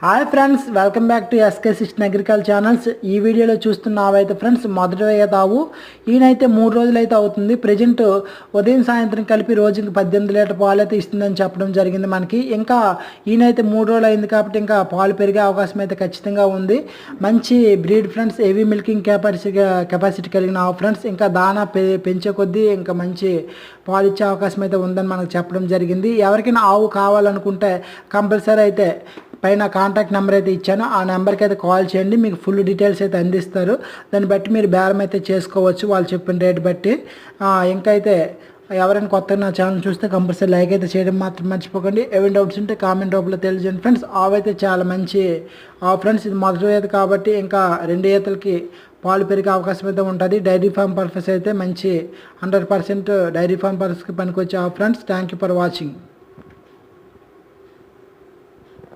Hi friends, welcome back to SK సిస్టన్ agriculture channels. ఈ వీడియోలో చూస్తున్నావైతే ఫ్రెండ్స్ మొదటి ఆవు ఈయనైతే 3 రోజులు అయితే అవుతుంది. ప్రజెంట్ ఉదయం సాయంత్రం కలిపి రోజుకి 18 లీటర్ పాలు అయితే ఇస్తుందని చెప్పడం జరిగింది మనకి. ఇంకా ఈయనైతే 3 రోజులు అయింది కాబట్టి ఇంకా పాలు పెరిగే అవకాశం అయితే ఖచ్చితంగా ఉంది. మంచి breed friends, heavy milking capacity కలిగిన ఆవు ఫ్రెండ్స్. ఇంకా దానా పెంచే కొద్దీ ఇంకా మంచి పాలు ఇచ్చే అవకాశం అయితే ఉందని మనకు చెప్పడం జరిగింది. ఎవరికైనా ఆవు కావాలనుకుంటే కంపల్సరీ అయితే పైన కాంటాక్ట్ నెంబర్ అయితే ఇచ్చాను, ఆ నెంబర్కి అయితే కాల్ చేయండి. మీకు ఫుల్ డీటెయిల్స్ అయితే అందిస్తారు. దాన్ని బట్టి మీరు బేరం అయితే చేసుకోవచ్చు వాళ్ళు చెప్పిన రేట్ బట్టి. ఇంకా అయితే ఎవరైనా కొత్తగా నా ఛానల్ చూస్తే కంపల్సరీ లైక్ అయితే చేయడం మాత్రం మర్చిపోకండి. ఏమైనా డౌట్స్ ఉంటే కామెంట్ రూపంలో తెలియజేయండి ఫ్రెండ్స్. ఆవు అయితే చాలా మంచి ఆవు ఫ్రెండ్స్. ఇది మొదటి ఈత కాబట్టి ఇంకా 2 ఈతలకి పాలు పెరిగే అవకాశం అయితే ఉంటుంది. డైరీ ఫామ్ పర్పస్ అయితే మంచి 100% డైరీ ఫామ్ పర్పస్కి పనికొచ్చే ఆవు friends. Thank you for watching.